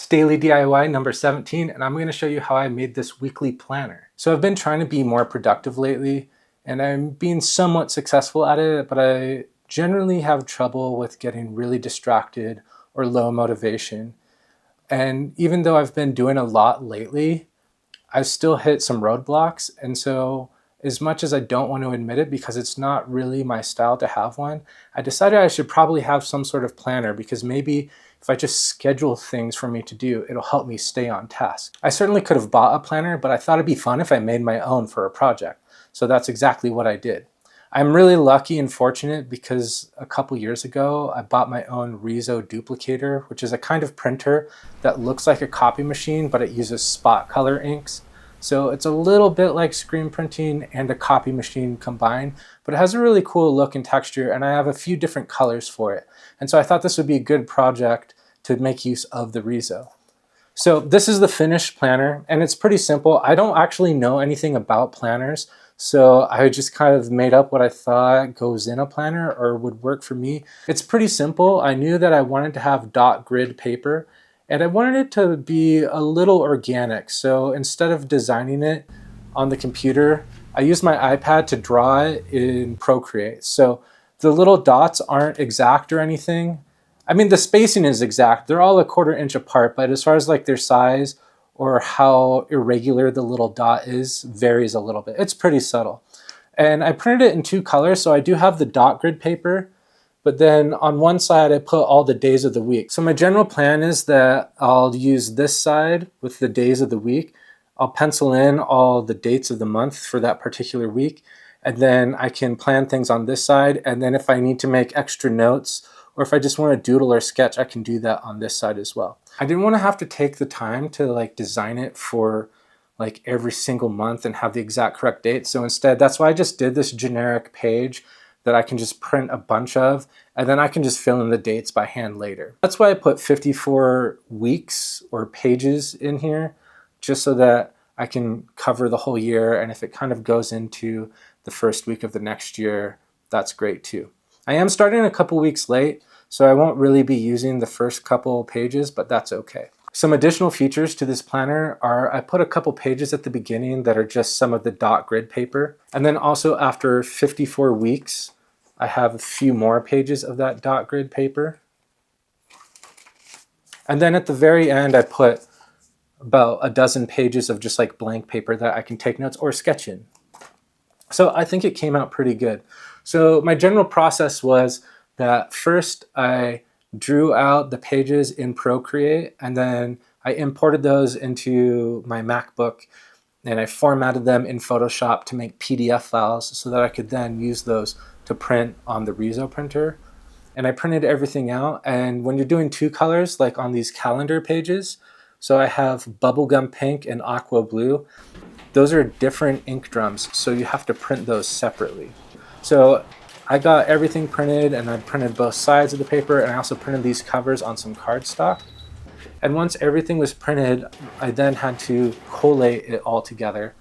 Daily DIY number 17, and I'm going to show you how I made this weekly planner. So I've been trying to be more productive lately, and I'm being somewhat successful at it, but I generally have trouble with getting really distracted or low motivation. And even though I've been doing a lot lately, I still hit some roadblocks. And so as much as I don't want to admit it because it's not really my style to have one, I decided I should probably have some sort of planner because maybe if I just schedule things for me to do, it'll help me stay on task. I certainly could have bought a planner, but I thought it'd be fun if I made my own for a project. So that's exactly what I did. I'm really lucky and fortunate because a couple years ago, I bought my own Risograph, which is a kind of printer that looks like a copy machine, but it uses spot color inks. So it's a little bit like screen printing and a copy machine combined, but it has a really cool look and texture, and I have a few different colors for it. And so I thought this would be a good project to make use of the Riso. So this is the finished planner, and it's pretty simple. I don't actually know anything about planners, so I just kind of made up what I thought goes in a planner or would work for me. It's pretty simple. I knew that I wanted to have dot grid paper, and I wanted it to be a little organic. So instead of designing it on the computer, I used my iPad to draw it in Procreate. So the little dots aren't exact or anything. I mean, the spacing is exact. They're all 1/4 inch apart, but as far as like their size or how irregular the little dot is, varies a little bit. It's pretty subtle. And I printed it in 2 colors, so I do have the dot grid paper, but then on one side I put all the days of the week. So my general plan is that I'll use this side with the days of the week. I'll pencil in all the dates of the month for that particular week, and then I can plan things on this side, and then if I need to make extra notes or if I just want to doodle or sketch, I can do that on this side as well. I didn't want to have to take the time to like design it for like every single month and have the exact correct date. So instead, that's why I just did this generic page that I can just print a bunch of, and then I can just fill in the dates by hand later. That's why I put 54 weeks or pages in here, just so that I can cover the whole year. And if it kind of goes into the first week of the next year, that's great too. I am starting a couple weeks late, so I won't really be using the first couple pages, but that's okay. Some additional features to this planner are I put a couple pages at the beginning that are just some of the dot grid paper. And then also after 54 weeks, I have a few more pages of that dot grid paper. And then at the very end, I put about a dozen pages of just like blank paper that I can take notes or sketch in. So I think it came out pretty good. So my general process was that first I drew out the pages in Procreate, and then I imported those into my MacBook, and I formatted them in Photoshop to make PDF files so that I could then use those to print on the Riso printer. And I printed everything out, and when you're doing 2 colors, like on these calendar pages, so I have bubblegum pink and aqua blue, those are different ink drums, so you have to print those separately. So I got everything printed, and I printed both sides of the paper, and I also printed these covers on some cardstock. And once everything was printed, I then had to collate it all together.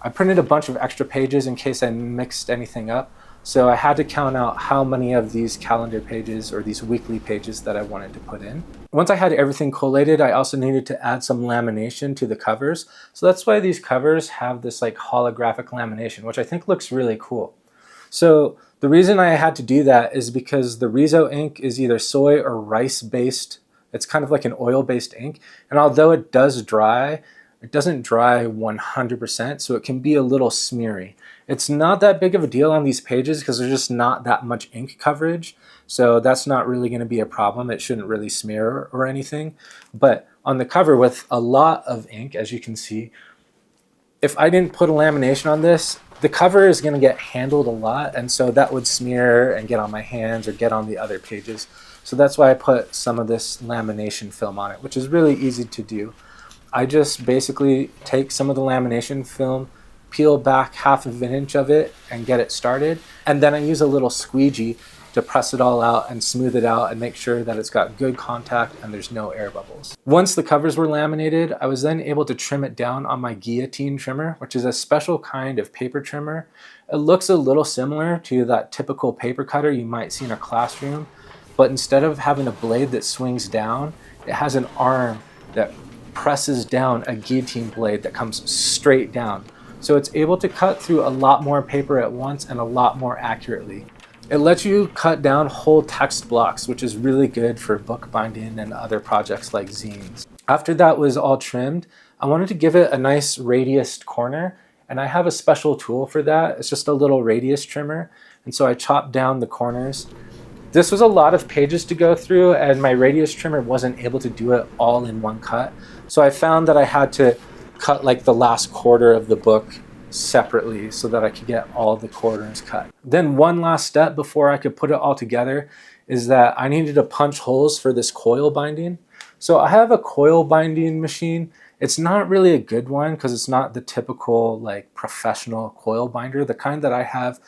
I printed a bunch of extra pages in case I mixed anything up, so I had to count out how many of these calendar pages or these weekly pages that I wanted to put in. Once I had everything collated, I also needed to add some lamination to the covers. So that's why these covers have this like holographic lamination, which I think looks really cool. So the reason I had to do that is because the Riso ink is either soy or rice based. It's kind of like an oil based ink. And although it does dry, it doesn't dry 100%, so it can be a little smeary. It's not that big of a deal on these pages because there's just not that much ink coverage. So that's not really going to be a problem. It shouldn't really smear or anything. But on the cover with a lot of ink, as you can see, if I didn't put a lamination on this, the cover is going to get handled a lot, and so that would smear and get on my hands or get on the other pages. So that's why I put some of this lamination film on it, which is really easy to do. I just basically take some of the lamination film, peel back 1/2 inch of it and get it started, and then I use a little squeegee to press it all out and smooth it out and make sure that it's got good contact and there's no air bubbles. Once the covers were laminated, I was then able to trim it down on my guillotine trimmer, which is a special kind of paper trimmer. It looks a little similar to that typical paper cutter you might see in a classroom, but instead of having a blade that swings down, it has an arm that presses down a guillotine blade that comes straight down. So it's able to cut through a lot more paper at once and a lot more accurately. It lets you cut down whole text blocks, which is really good for bookbinding and other projects like zines. After that was all trimmed, I wanted to give it a nice radiused corner, and I have a special tool for that. It's just a little radius trimmer, and so I chopped down the corners. This was a lot of pages to go through, and my radius trimmer wasn't able to do it all in one cut. So I found that I had to cut like the last quarter of the book separately so that I could get all the corners cut. Then one last step before I could put it all together is that I needed to punch holes for this coil binding. So I have a coil binding machine. It's not really a good one because it's not the typical like professional coil binder. The kind that I have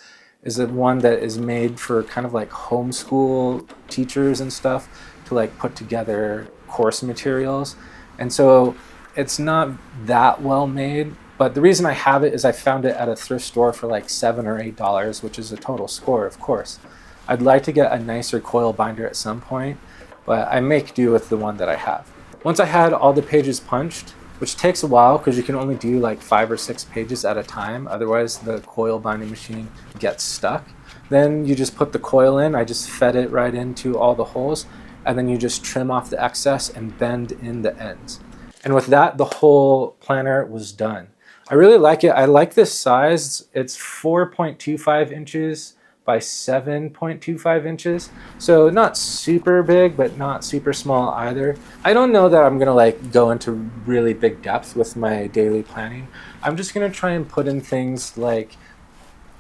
is the one that is made for kind of like homeschool teachers and stuff to like put together course materials. And so it's not that well made, but the reason I have it is I found it at a thrift store for like $7 or $8, which is a total score, of course. I'd like to get a nicer coil binder at some point, but I make do with the one that I have. Once I had all the pages punched, which takes a while because you can only do like 5 or 6 pages at a time, otherwise the coil binding machine gets stuck. Then you just put the coil in. I just fed it right into all the holes, and then you just trim off the excess and bend in the ends. And with that, the whole planner was done. I really like it. I like this size. It's 4.25 inches by 7.25 inches. So not super big, but not super small either. I don't know that I'm gonna like go into really big depth with my daily planning. I'm just gonna try and put in things like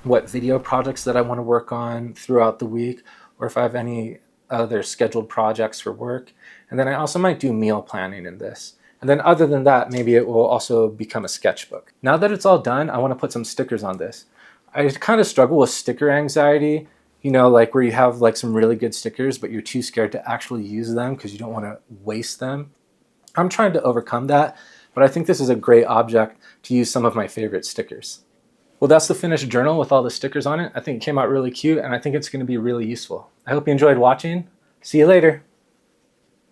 what video projects that I wanna work on throughout the week, or if I have any other scheduled projects for work. And then I also might do meal planning in this. And then other than that, maybe it will also become a sketchbook. Now that it's all done, I want to put some stickers on this. I kind of struggle with sticker anxiety, you know, like where you have like some really good stickers, but you're too scared to actually use them because you don't want to waste them. I'm trying to overcome that, but I think this is a great object to use some of my favorite stickers. Well, that's the finished journal with all the stickers on it. I think it came out really cute, and I think it's going to be really useful. I hope you enjoyed watching. See you later.